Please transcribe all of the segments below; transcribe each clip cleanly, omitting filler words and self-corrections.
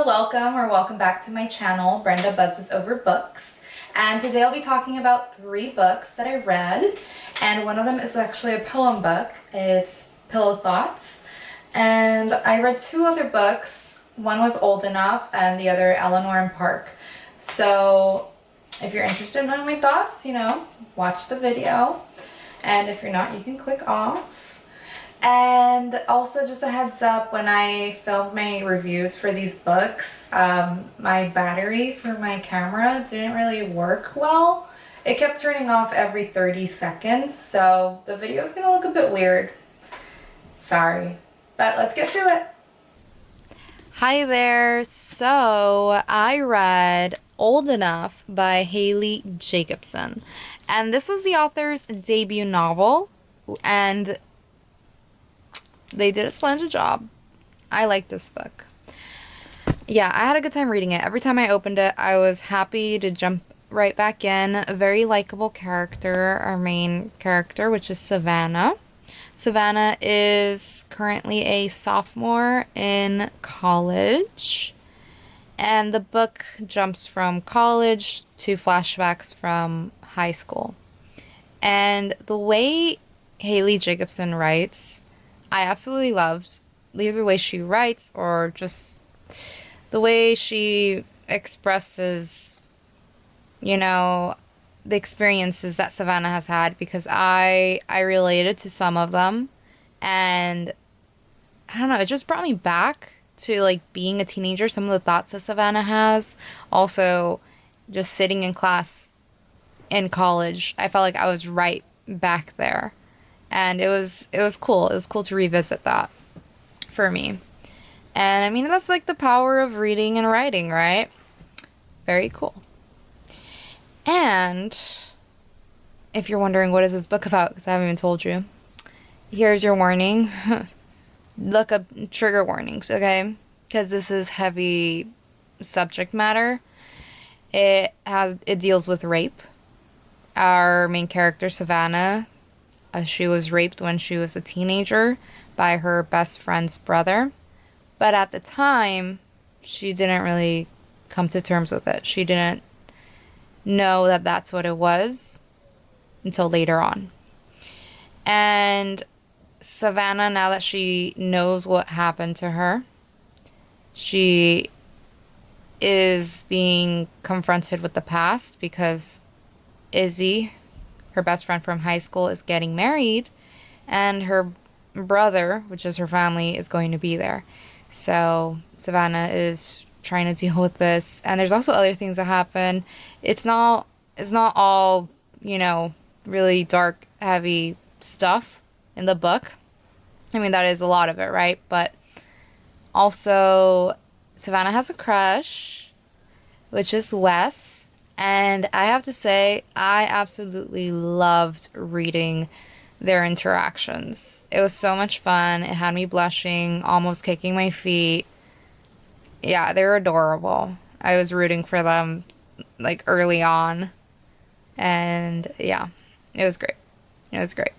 So welcome back to my channel, Brenda Buzzes Over Books. And today I'll be talking about 3 books that I read. And one of them is actually a poem book. It's Pillow Thoughts. And I read 2 other books. One was Old Enough and the other Eleanor and Park. So if you're interested in my thoughts, watch the video. And if you're not, you can click off. And also just a heads up, when I filmed my reviews for these books, my battery for my camera didn't really work well. It kept turning off every 30 seconds, so the video is gonna look a bit weird. Sorry, but let's get to it. Hi there. So I read Old Enough by Haley Jakobson, and this was the author's debut novel, and they did a splendid job. I like this book. Yeah, I had a good time reading it. Every time I opened it, I was happy to jump right back in. A very likable character, our main character, which is Savannah. Savannah is currently a sophomore in college. And the book jumps from college to flashbacks from high school. And the way Haley Jacobson writes, I absolutely loved either the way she writes or just the way she expresses, the experiences that Savannah has had, because I related to some of them, and I don't know, it just brought me back to being a teenager, some of the thoughts that Savannah has. Also, just sitting in class in college, I felt like I was right back there. And it was cool. It was cool to revisit that for me. And I mean, that's the power of reading and writing, right? Very cool. And if you're wondering what is this book about, because I haven't even told you, here's your warning. Look up trigger warnings, okay? Because this is heavy subject matter. It deals with rape. Our main character, Savannah, she was raped when she was a teenager by her best friend's brother. But at the time, she didn't really come to terms with it. She didn't know that that's what it was until later on. And Savannah, now that she knows what happened to her, she is being confronted with the past because Izzy, her best friend from high school, is getting married, and her brother, which is her family, is going to be there. So Savannah is trying to deal with this, and there's also other things that happen. It's not all, really dark, heavy stuff in the book. I mean, that is a lot of it, right? But also, Savannah has a crush, which is Wes. And I have to say, I absolutely loved reading their interactions. It was so much fun. It had me blushing, almost kicking my feet. Yeah, they were adorable. I was rooting for them, early on. And, yeah, it was great. It was great.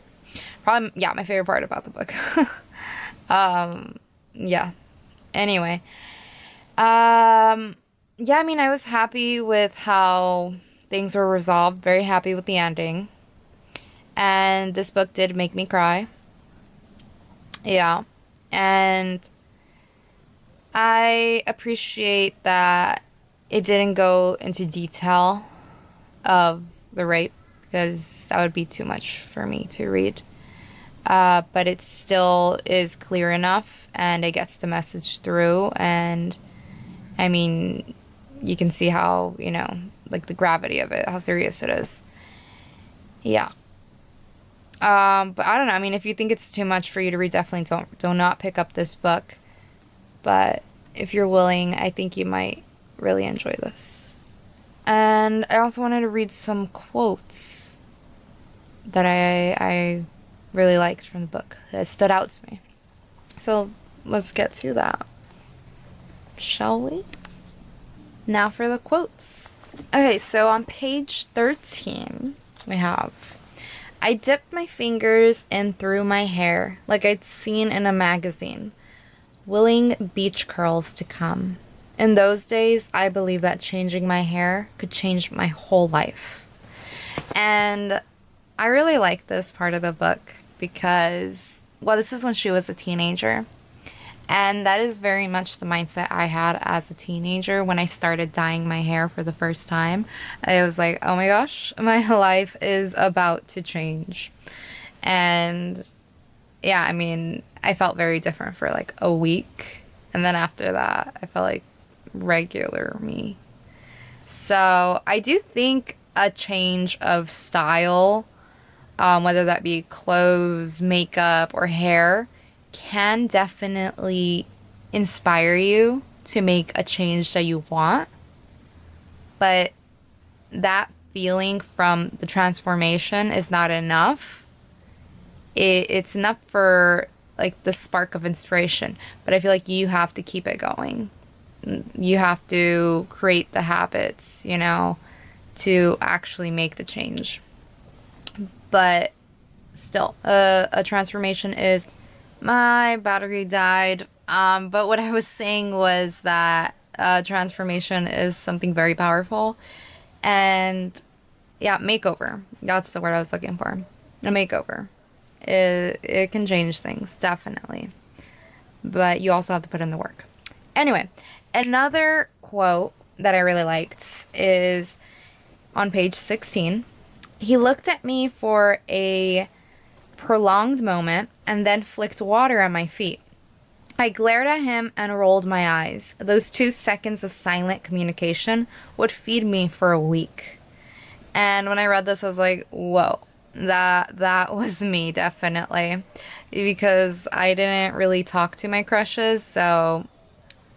Probably, yeah, my favorite part about the book. Yeah. Anyway. Yeah, I mean, I was happy with how things were resolved. Very happy with the ending. And this book did make me cry. Yeah. And I appreciate that it didn't go into detail of the rape, because that would be too much for me to read. But it still is clear enough, and it gets the message through. And I mean, you can see how, the gravity of it, how serious it is. Yeah. But I don't know. I mean, if you think it's too much for you to read, definitely do not pick up this book. But if you're willing, I think you might really enjoy this. And I also wanted to read some quotes that I really liked from the book, that stood out to me. So let's get to that, shall we? Now for the quotes. Okay, so on page 13, we have, I dipped my fingers in through my hair like I'd seen in a magazine, willing beach curls to come. In those days, I believe that changing my hair could change my whole life. And I really like this part of the book because, well, this is when she was a teenager. And that is very much the mindset I had as a teenager when I started dyeing my hair for the first time. I was like, oh my gosh, my life is about to change. And yeah, I mean, I felt very different for like a week. And then after that, I felt like regular me. So I do think a change of style, whether that be clothes, makeup, or hair, can definitely inspire you to make a change that you want. But that feeling from the transformation is not enough. It's enough for like the spark of inspiration, but I feel like you have to keep it going. You have to create the habits, you know, to actually make the change. But still, a transformation is... My battery died. But what I was saying was that transformation is something very powerful. And yeah, makeover. That's the word I was looking for. A makeover. It can change things, definitely. But you also have to put in the work. Anyway, another quote that I really liked is on page 16. He looked at me for a prolonged moment and then flicked water on my feet. I glared at him and rolled my eyes. Those 2 seconds of silent communication would feed me for a week. And when I read this, I was like, whoa, that was me, definitely. Because I didn't really talk to my crushes, so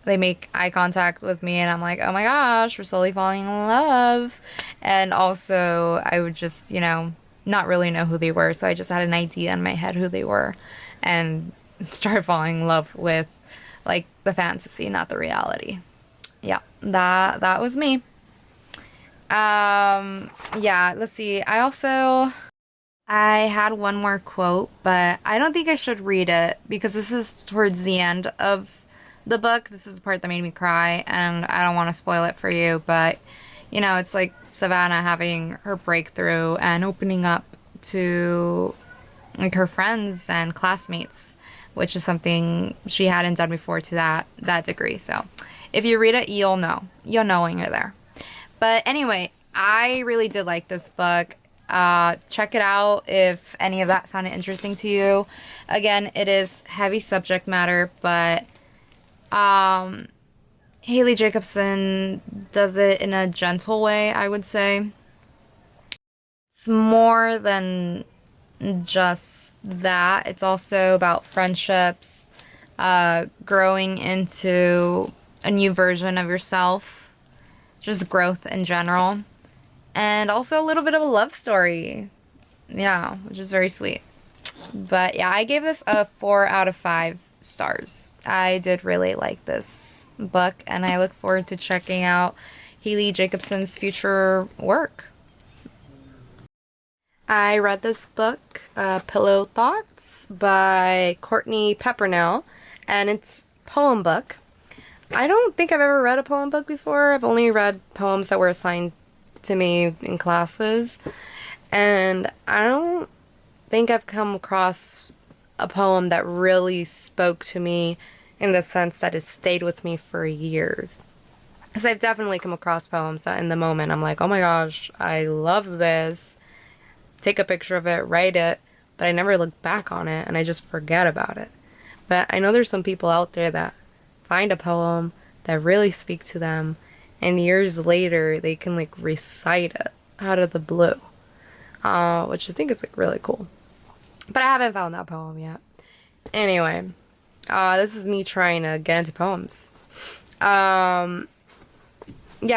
they make eye contact with me and I'm like, oh my gosh, we're slowly falling in love. And also I would just, you know, not really know who they were, so I just had an idea in my head who they were and started falling in love with like the fantasy, not the reality. Yeah, that was me. Yeah, let's see. I had one more quote, but I don't think I should read it because this is towards the end of the book. This is the part that made me cry, and I don't want to spoil it for you, but you know, it's like Savannah having her breakthrough and opening up to like her friends and classmates, which is something she hadn't done before to that degree. So if you read it, you'll know when you're there. But anyway, I really did like this book. Check it out if any of that sounded interesting to you. Again, it is heavy subject matter, but Haley Jakobson does it in a gentle way, I would say. It's more than just that. It's also about friendships, growing into a new version of yourself, just growth in general, and also a little bit of a love story. Yeah, which is very sweet. But yeah, I gave this a 4 out of 5 stars. I did really like this book, and I look forward to checking out Haley Jakobson's future work. I read this book, Pillow Thoughts by Courtney Peppernell, and it's a poem book. I don't think I've ever read a poem book before. I've only read poems that were assigned to me in classes, and I don't think I've come across a poem that really spoke to me in the sense that it stayed with me for years. Because I've definitely come across poems that in the moment I'm like, oh my gosh, I love this. Take a picture of it, write it, but I never look back on it and I just forget about it. But I know there's some people out there that find a poem that really speaks to them, and years later they can like recite it out of the blue, which I think is like really cool. But I haven't found that poem yet. Anyway, this is me trying to get into poems. Yeah,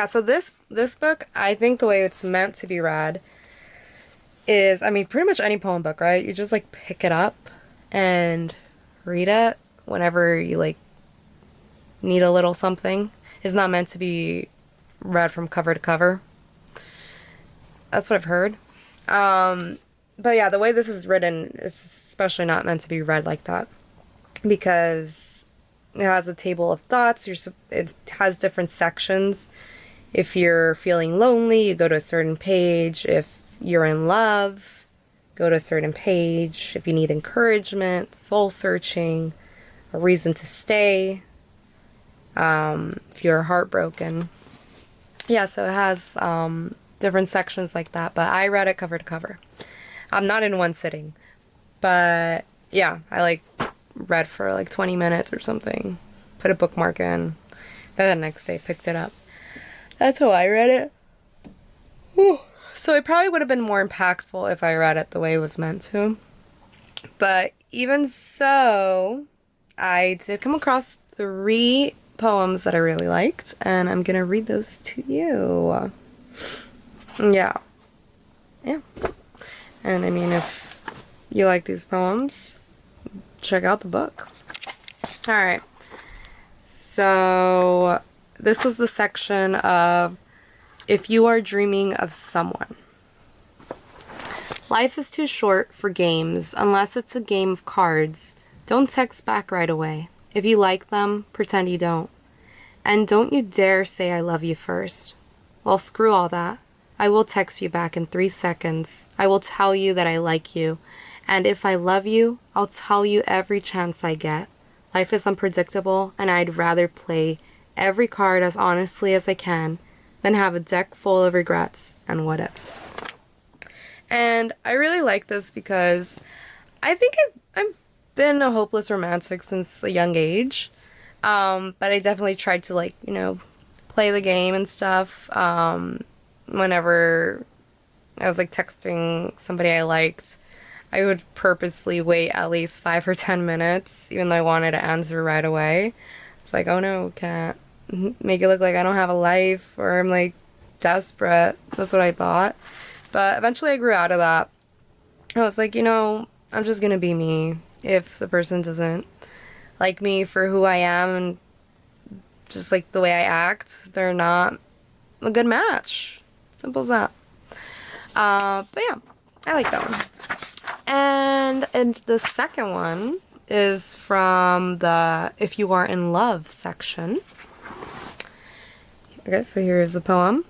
so this book, I think the way it's meant to be read is, I mean, pretty much any poem book, right? You just like pick it up and read it whenever you like need a little something. It's not meant to be read from cover to cover. That's what I've heard. But yeah, the way this is written is especially not meant to be read like that, because It has a table of thoughts. It has different sections. If you're feeling lonely, you go to a certain page. If you're in love, go to a certain page. If you need encouragement, soul searching, a reason to stay, if you're heartbroken. Yeah, so it has different sections like that, but I read it cover to cover. I'm not in one sitting, but yeah, I read for 20 minutes or something, put a bookmark in, then the next day picked it up. That's how I read it. Whew. So it probably would have been more impactful if I read it the way it was meant to. But even so, I did come across 3 poems that I really liked, and I'm gonna read those to you. Yeah. And I mean, if you like these poems, check out the book. Alright. So, this was the section of If You Are Dreaming of Someone. Life is too short for games, unless it's a game of cards. Don't text back right away. If you like them, pretend you don't. And don't you dare say I love you first. Well, screw all that. I will text you back in 3 seconds. I will tell you that I like you. And if I love you, I'll tell you every chance I get. Life is unpredictable, and I'd rather play every card as honestly as I can than have a deck full of regrets and what-ifs. And I really like this because I think I've been a hopeless romantic since a young age. But I definitely tried to play the game and stuff. Whenever I was texting somebody I liked, I would purposely wait at least 5 or 10 minutes, even though I wanted to answer right away. It's like, oh no, can't make it look like I don't have a life or I'm desperate. That's what I thought. But eventually I grew out of that. I was like, I'm just gonna be me. If the person doesn't like me for who I am and just the way I act, they're not a good match. Simple as that. But yeah, I like that one. And the second one is from the If You Are in Love section. Okay, so here's a poem.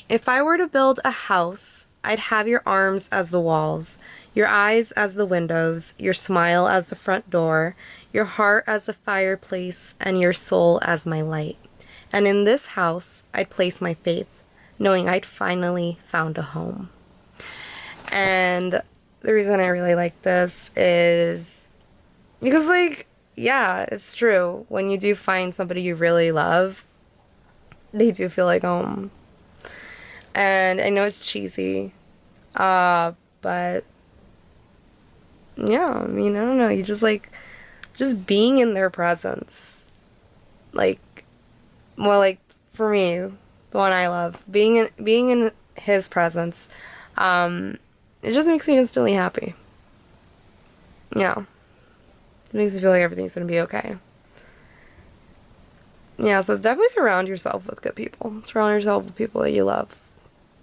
If I were to build a house, I'd have your arms as the walls, your eyes as the windows, your smile as the front door, your heart as the fireplace, and your soul as my light. And in this house, I'd place my faith, knowing I'd finally found a home. And the reason I really like this is because, yeah, it's true. When you do find somebody you really love, they do feel like home. And I know it's cheesy, but yeah, I mean, I don't know, you just being in their presence, for me, the one I love, being in his presence, it just makes me instantly happy. Yeah, it makes me feel like everything's gonna be okay. Yeah, so definitely surround yourself with good people. Surround yourself with people that you love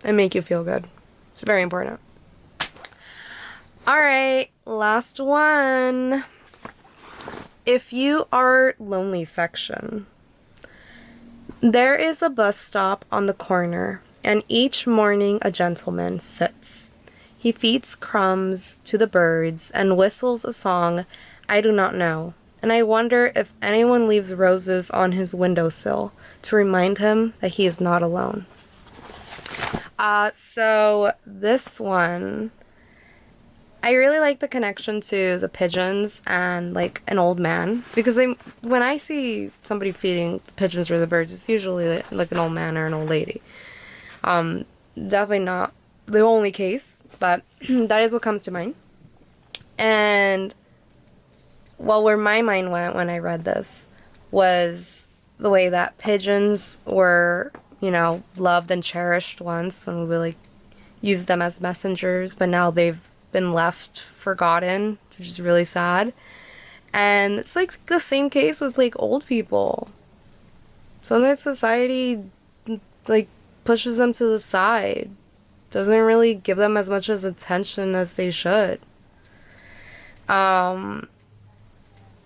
and make you feel good. It's very important. Alright, last one. If You Are Lonely section. There is a bus stop on the corner, and each morning a gentleman sits. He feeds crumbs to the birds and whistles a song I do not know, and I wonder if anyone leaves roses on his windowsill to remind him that he is not alone. So this one, I really like the connection to the pigeons and an old man, because when I see somebody feeding pigeons or the birds, it's usually an old man or an old lady. Definitely not the only case, but that is what comes to mind. And where my mind went when I read this was the way that pigeons were, loved and cherished once when we used them as messengers, but now they've been left forgotten, which is really sad. And it's the same case with old people. Sometimes society pushes them to the side, doesn't really give them as much as attention as they should.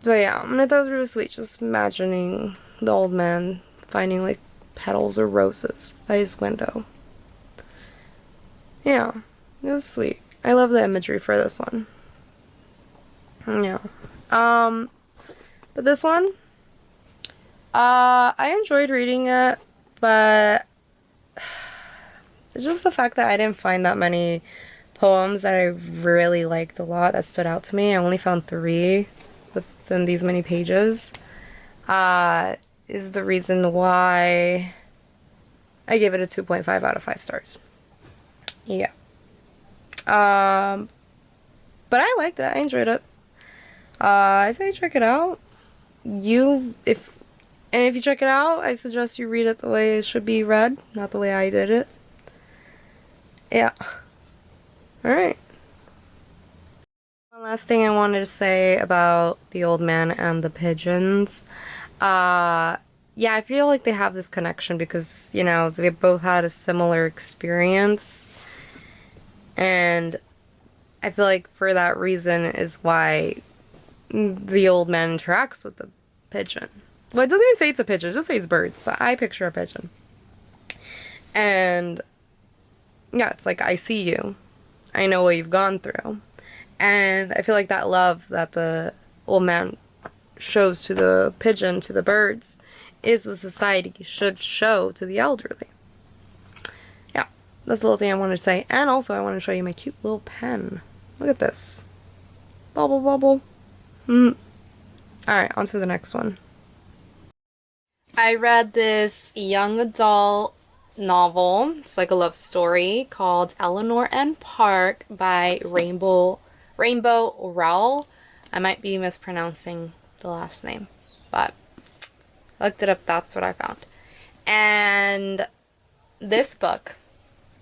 So yeah, and I thought it was really sweet, just imagining the old man finding like petals or roses by his window. Yeah, it was sweet. I love the imagery for this one. Yeah. But this one, I enjoyed reading it, but it's just the fact that I didn't find that many poems that I really liked a lot that stood out to me. I only found 3 within these many pages. Is the reason why I gave it a 2.5 out of 5 stars. Yeah. But I liked it. I enjoyed it. I say check it out. If you check it out, I suggest you read it the way it should be read, not the way I did it. Yeah. Alright. One last thing I wanted to say about the old man and the pigeons. Yeah, I feel like they have this connection because, you know, they both had a similar experience. And I feel like for that reason is why the old man interacts with the pigeon. Well, it doesn't even say it's a pigeon, it just says birds, but I picture a pigeon. And yeah, it's like, I see you. I know what you've gone through. And I feel like that love that the old man shows to the pigeon, to the birds, is what society should show to the elderly. Yeah, that's the little thing I wanted to say. And also, I want to show you my cute little pen. Look at this. Bubble, bubble. Alright, on to the next one. I read this young adult novel. It's like a love story called Eleanor and Park by Rainbow Rowell. I might be mispronouncing the last name, but I looked it up. That's what I found. And this book,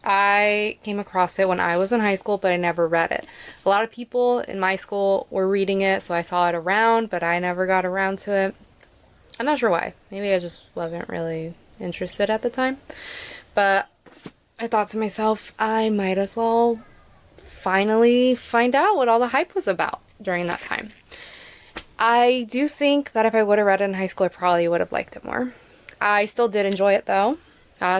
I came across it when I was in high school, but I never read it. A lot of people in my school were reading it, so I saw it around, but I never got around to it. I'm not sure why. Maybe I just wasn't really interested at the time. But I thought to myself, I might as well finally find out what all the hype was about during that time. I do think that if I would have read it in high school, I probably would have liked it more. I still did enjoy it though.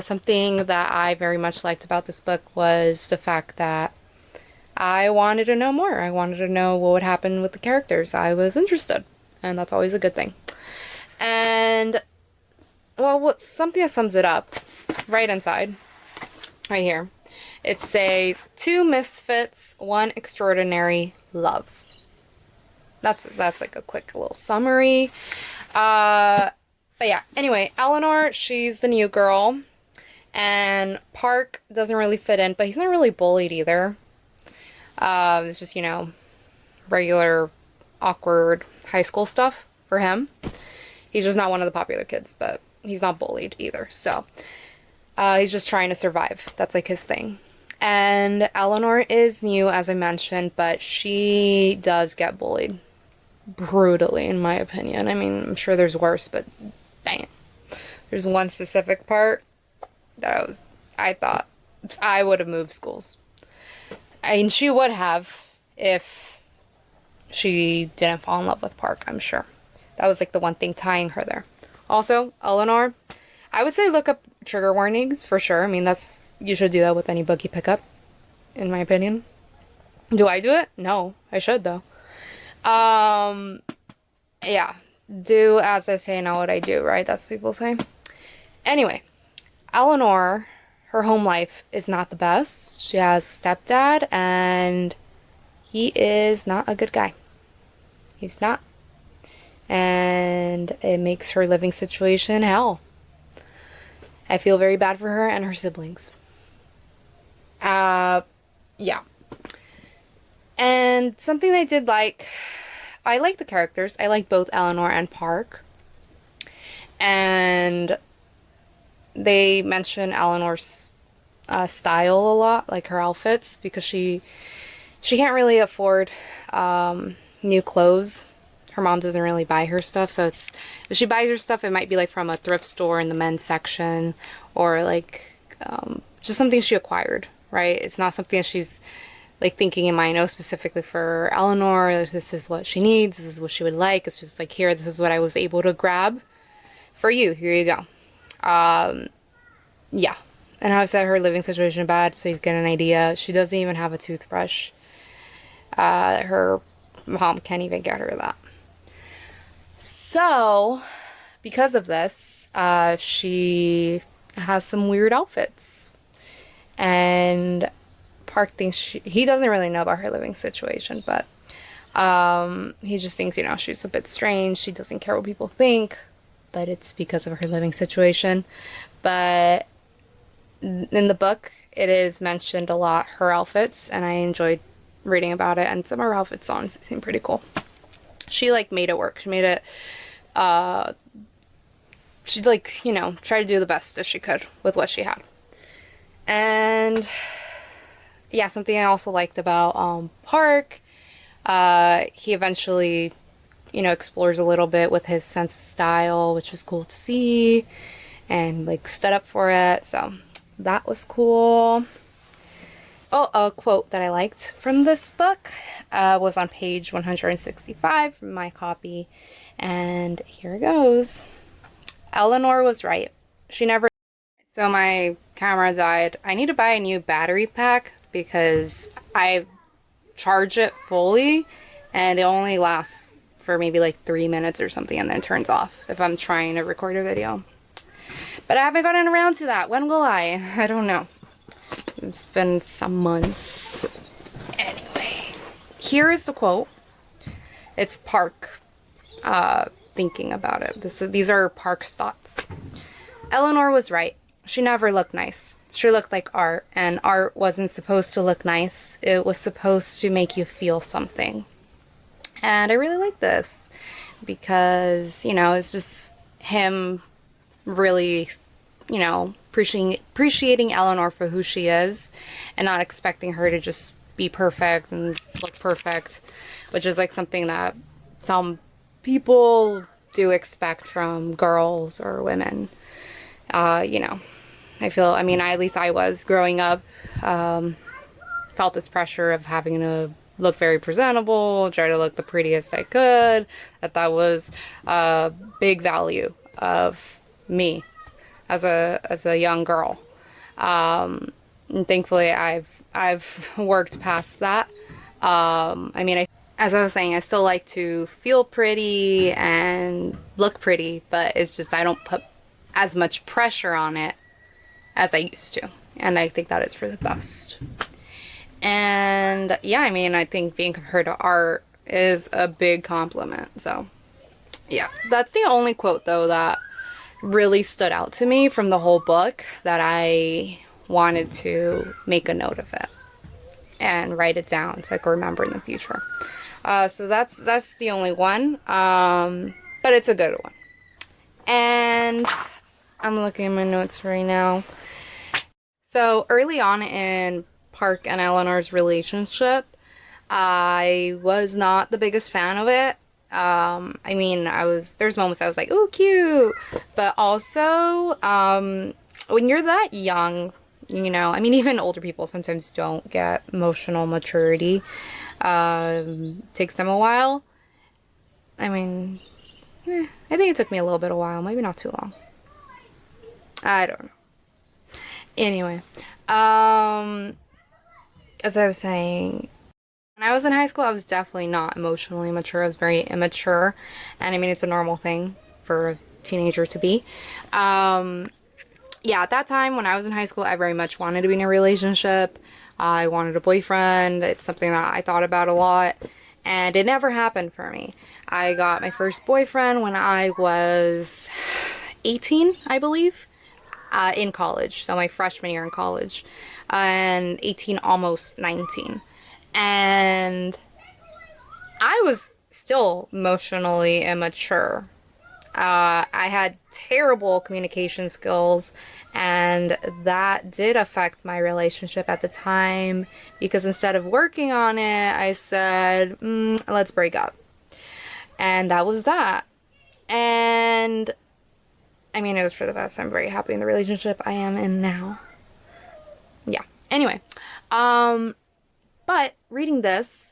Something that I very much liked about this book was the fact that I wanted to know more. I wanted to know what would happen with the characters. I was interested, and that's always a good thing. And, well, what's something that sums it up, right inside, right here, it says, 2 misfits, 1 extraordinary love. That's like a quick little summary. But yeah, anyway, Eleanor, she's the new girl, and Park doesn't really fit in, but he's not really bullied either. It's just, you know, regular, awkward high school stuff for him. He's just not one of the popular kids, but he's not bullied either. So, he's just trying to survive. That's like his thing. And Eleanor is new, as I mentioned, but she does get bullied brutally, in my opinion. I mean, I'm sure there's worse, but dang it. There's one specific part that I thought I would have moved schools. I mean, she would have if she didn't fall in love with Park, I'm sure. That was like the one thing tying her there. Also, Eleanor, I would say look up trigger warnings for sure. I mean, you should do that with any book you pick up, in my opinion. Do I do it? No, I should though. Yeah, do as I say, not what I do, right? That's what people say. Anyway, Eleanor, her home life is not the best. She has a stepdad, and he is not a good guy. He's not. And it makes her living situation hell. I feel very bad for her and her siblings. Yeah. And something I did like, I like the characters. I like both Eleanor and Park. And they mention Eleanor's style a lot, like her outfits, because she can't really afford new clothes. Her mom doesn't really buy her stuff, so if she buys her stuff, it might be like from a thrift store in the men's section, or like just something she acquired, right? It's not something that she's like thinking in mind, oh, specifically for Eleanor, this is what she needs, this is what she would like. It's just like, here, this is what I was able to grab for you. Here you go. Yeah. And how said her living situation bad, so you get an idea. She doesn't even have a toothbrush. Her mom can't even get her that. So, because of this, she has some weird outfits. And Park thinks he doesn't really know about her living situation, but he just thinks, you know, she's a bit strange. She doesn't care what people think, but it's because of her living situation. But in the book, it is mentioned a lot, her outfits, and I enjoyed reading about it, and some of her outfits honestly seem pretty cool. She like made it work. She made it, she like, you know, tried to do the best that she could with what she had. And yeah, something I also liked about Park, he eventually, you know, explores a little bit with his sense of style, which was cool to see, and like stood up for it, so that was cool. Oh, a quote that I liked from this book was on page 165 from my copy, and here it goes. Eleanor was right. She never... So my camera died. I need to buy a new battery pack because I charge it fully and it only lasts for maybe like 3 minutes or something, and then it turns off if I'm trying to record a video. But I haven't gotten around to that. When will I? I don't know. It's been some months. Anyway, here is the quote. It's Park thinking about it. These are Park's thoughts. Eleanor was right. She never looked nice. She looked like art, and art wasn't supposed to look nice. It was supposed to make you feel something. And I really like this because, you know, it's just him really, you know, appreciating Eleanor for who she is and not expecting her to just be perfect and look perfect, which is like something that some people do expect from girls or women. You know, I mean, at least I was growing up, felt this pressure of having to look very presentable, try to look the prettiest I could, that was a big value of me as a young girl. And thankfully I've worked past that. I mean, as I was saying, I still like to feel pretty and look pretty, but it's just I don't put as much pressure on it as I used to, and I think that is for the best. And yeah, I mean, I think being compared to art is a big compliment. So yeah, that's the only quote though that really stood out to me from the whole book that I wanted to make a note of it and write it down so I could remember in the future. So that's the only one, but it's a good one. And I'm looking at my notes right now. So early on in Park and Eleanor's relationship, I was not the biggest fan of it. I mean, there's moments I was like, oh, cute. But also, when you're that young, you know, I mean, even older people sometimes don't get emotional maturity. Takes them a while. I mean, I think it took me a little bit of a while, maybe not too long. I don't know. Anyway, as I was saying, when I was in high school, I was definitely not emotionally mature. I was very immature, and I mean, it's a normal thing for a teenager to be. Yeah, at that time, when I was in high school, I very much wanted to be in a relationship. I wanted a boyfriend. It's something that I thought about a lot, and it never happened for me. I got my first boyfriend when I was 18, I believe. In college, so my freshman year in college, and 18, almost 19, and I was still emotionally immature. I had terrible communication skills, and that did affect my relationship at the time, because instead of working on it, I said, let's break up, and that was that. And I mean, it was for the best. I'm very happy in the relationship I am in now. Yeah. Anyway. But But reading this,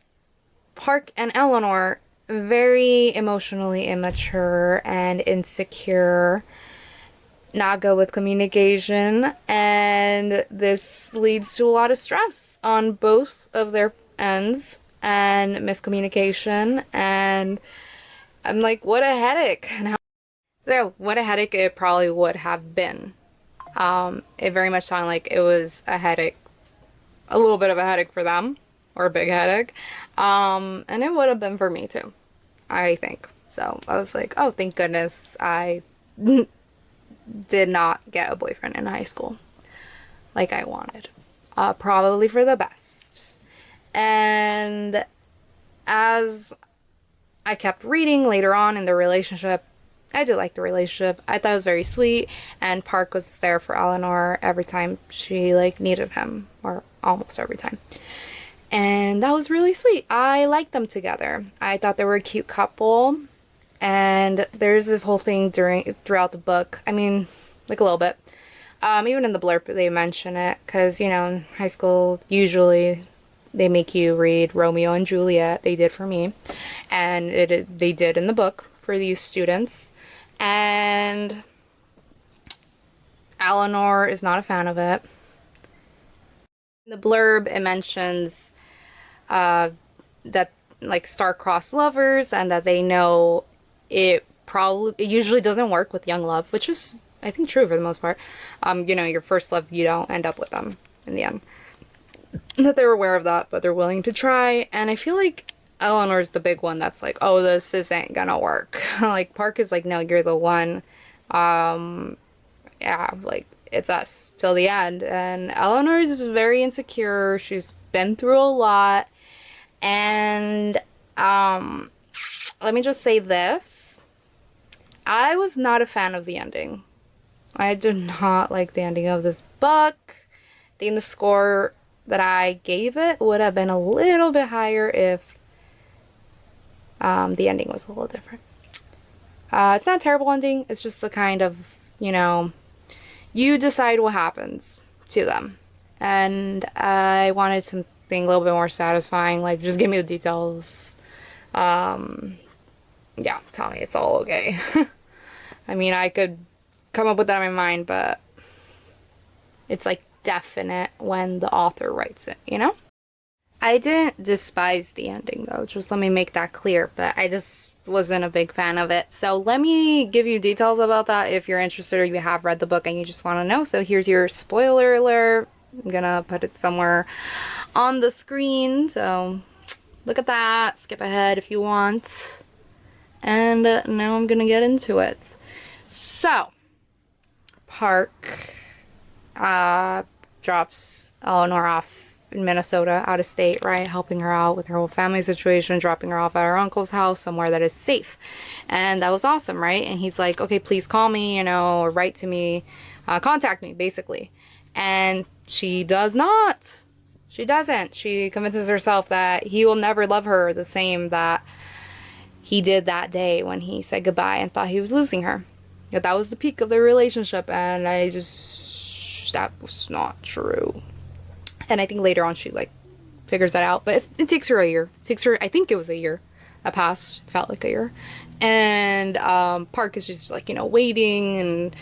Park and Eleanor, very emotionally immature and insecure, not good with communication, and this leads to a lot of stress on both of their ends and miscommunication, and I'm like, what a headache. And what a headache it probably would have been. It very much sounded like it was a headache, a little bit of a headache for them, or a big headache, and it would have been for me too, I think. So I was like, oh, thank goodness I did not get a boyfriend in high school like I wanted. Probably for the best. And as I kept reading later on in the relationship, I did like the relationship. I thought it was very sweet, and Park was there for Eleanor every time she like needed him, or almost every time. And that was really sweet. I liked them together. I thought they were a cute couple. And there's this whole thing throughout the book. I mean, like a little bit. Even in the blurb they mention it, because, you know, in high school usually they make you read Romeo and Juliet. They did for me, and they did in the book for these students. And Eleanor is not a fan of it. In the blurb it mentions that like star-crossed lovers, and that they know it usually doesn't work with young love, which is, I think, true for the most part. You know, your first love, you don't end up with them in the end. That they're aware of that, but they're willing to try. And I feel like Eleanor's the big one that's like, oh, this isn't gonna work. Like, Park is like, no, you're the one. Yeah, like, it's us till the end. And Eleanor is very insecure. She's been through a lot. And let me just say this. I was not a fan of the ending. I did not like the ending of this book. I think the score that I gave it would have been a little bit higher if the ending was a little different. It's not a terrible ending. It's just the kind of, you know, you decide what happens to them. And I wanted something a little bit more satisfying. Like, just give me the details. Yeah, tell me it's all okay. I mean, I could come up with that in my mind, but it's like definite when the author writes it, you know? I didn't despise the ending though, just let me make that clear, but I just wasn't a big fan of it. So let me give you details about that if you're interested or you have read the book and you just want to know. So here's your spoiler alert. I'm gonna put it somewhere on the screen, so look at that, skip ahead if you want. And now I'm gonna get into it. So, Park drops Eleanor off in Minnesota, out of state, right? Helping her out with her whole family situation, dropping her off at her uncle's house, somewhere that is safe. And that was awesome, right? And he's like, okay, please call me, you know, or write to me, contact me, basically. And she does not. She doesn't. She convinces herself that he will never love her the same that he did that day when he said goodbye and thought he was losing her. That was the peak of their relationship, and that was not true. And I think later on she like figures that out, but it takes her a year. It takes her, I think it was a year that passed, felt like a year. And Park is just like, you know, waiting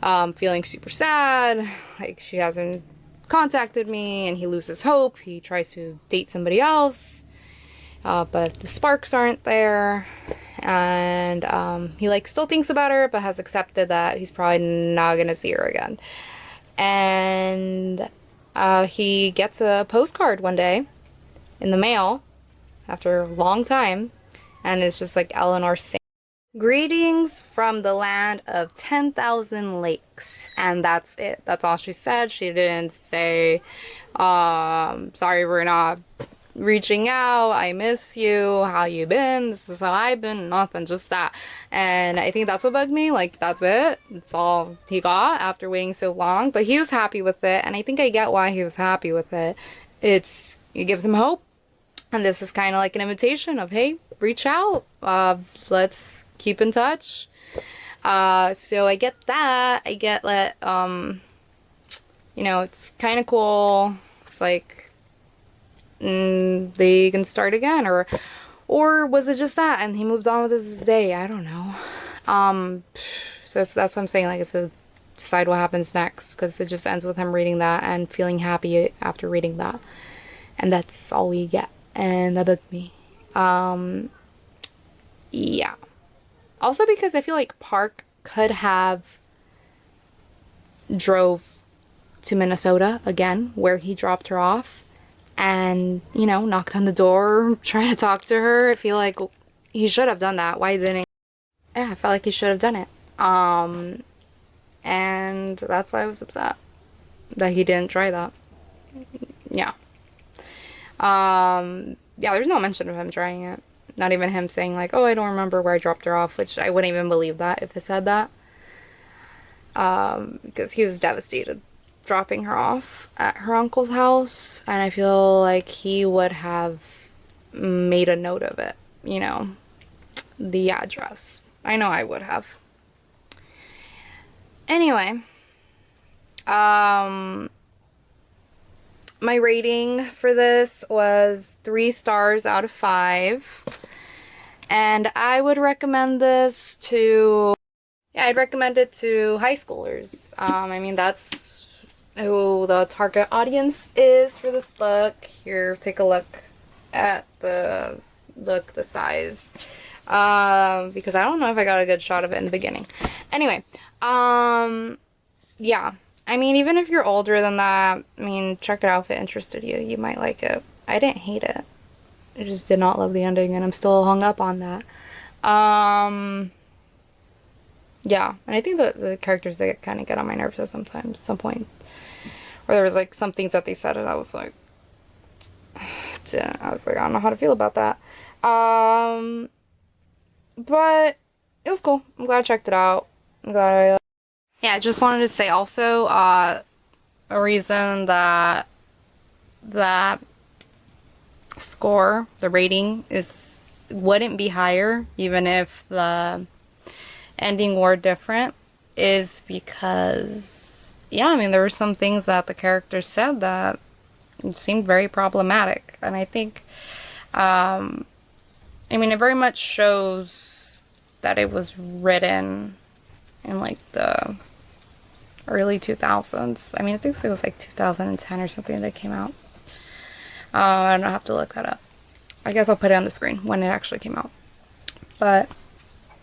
and feeling super sad, like she hasn't contacted me, and he loses hope. He tries to date somebody else, but the sparks aren't there, and he like still thinks about her, but has accepted that he's probably not gonna see her again. And he gets a postcard one day in the mail after a long time, and it's just like Eleanor saying, "Greetings from the land of 10,000 lakes." And that's it. That's all she said. She didn't say, sorry we're not reaching out, I miss you, how you been, this is how I've been, nothing, just that. And I think that's what bugged me. Like, that's it. That's all he got after waiting so long. But he was happy with it, and I think I get why he was happy with it. It gives him hope. And this is kind of like an invitation of, hey, reach out. Let's keep in touch. So I get that. I get that, you know, it's kind of cool. It's like, they can start again, or was it just that and he moved on with his day? I don't know. So that's what I'm saying, like, it's a decide what happens next, because it just ends with him reading that and feeling happy after reading that, and that's all we get, and that booked me. Yeah. Also because I feel like Park could have drove to Minnesota again, where he dropped her off, and, you know, knocked on the door, trying to talk to her. I feel like he should have done that. Why didn't he? Yeah, I felt like he should have done it. And that's why I was upset that he didn't try that. Yeah. Yeah, there's no mention of him trying it. Not even him saying, like, oh, I don't remember where I dropped her off, which I wouldn't even believe that if it said that. Because he was devastated dropping her off at her uncle's house, and I feel like he would have made a note of it, you know, the address. I know I would have. Anyway, my rating for this was 3 stars out of 5, and I would recommend this to, yeah, I'd recommend it to high schoolers. I mean, that's who the target audience is for this book. Here, take a look at the size. Because I don't know if I got a good shot of it in the beginning. Anyway, yeah. I mean, even if you're older than that, I mean, check it out if it interested you. You might like it. I didn't hate it. I just did not love the ending, and I'm still hung up on that. Yeah, and I think the characters, they kind of get on my nerves at some point. Or there was, like, some things that they said, and I was like, I don't know how to feel about that. But it was cool. I'm glad I checked it out. I'm glad I... Yeah, I just wanted to say also, a reason that score, the rating, wouldn't be higher, even if the ending were different, is because, yeah, I mean, there were some things that the character said that seemed very problematic. And I think, I mean, it very much shows that it was written in, like, the early 2000s. I mean, I think it was, like, 2010 or something that came out. I don't have to look that up. I guess I'll put it on the screen when it actually came out. But,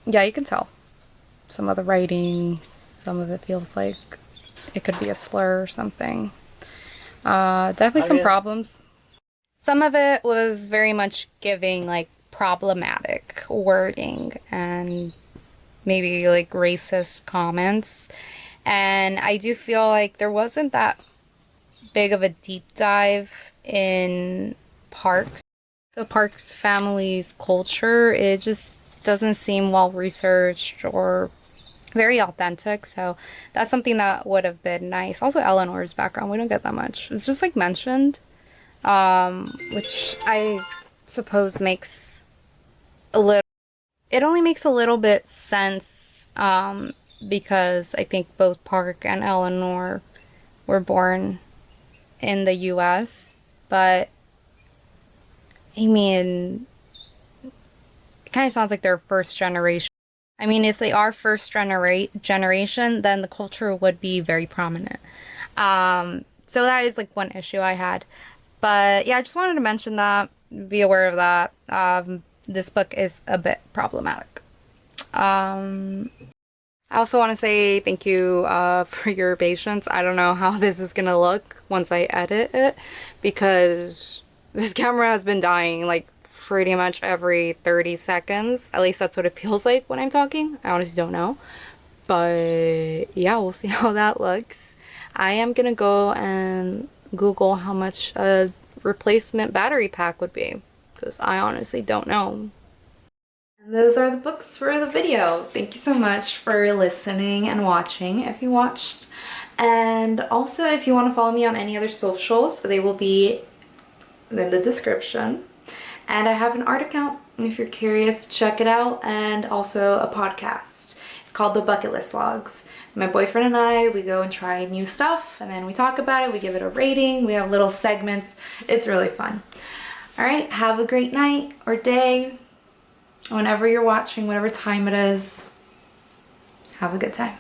yeah, you can tell. Some of the writing, some of it feels like it could be a slur or something. Definitely some problems. Some of it was very much giving, like, problematic wording and maybe, like, racist comments. And I do feel like there wasn't that big of a deep dive in Parks. The Parks family's culture, it just doesn't seem well researched or very authentic, so that's something that would have been nice. Also, Eleanor's background, we don't get that much. It's just, like, mentioned, which I suppose makes it only makes a little bit sense, because I think both Park and Eleanor were born in the US, but I mean, it kind of sounds like they're first generation. I mean, if they are first generation, then the culture would be very prominent. So that is, like, one issue I had. But yeah, I just wanted to mention that, be aware of that. This book is a bit problematic. I also want to say thank you for your patience. I don't know how this is gonna look once I edit it, because this camera has been dying, like, pretty much every 30 seconds. At least that's what it feels like when I'm talking. I honestly don't know. But yeah, we'll see how that looks. I am gonna go and Google how much a replacement battery pack would be, because I honestly don't know. And those are the books for the video. Thank you so much for listening and watching, if you watched. And also, if you want to follow me on any other socials, they will be in the description. And I have an art account, and if you're curious, check it out, and also a podcast. It's called the Bucket List Logs. My boyfriend and I, we go and try new stuff, and then we talk about it, we give it a rating, we have little segments. It's really fun. All right, have a great night or day, whenever you're watching, whatever time it is. Have a good time.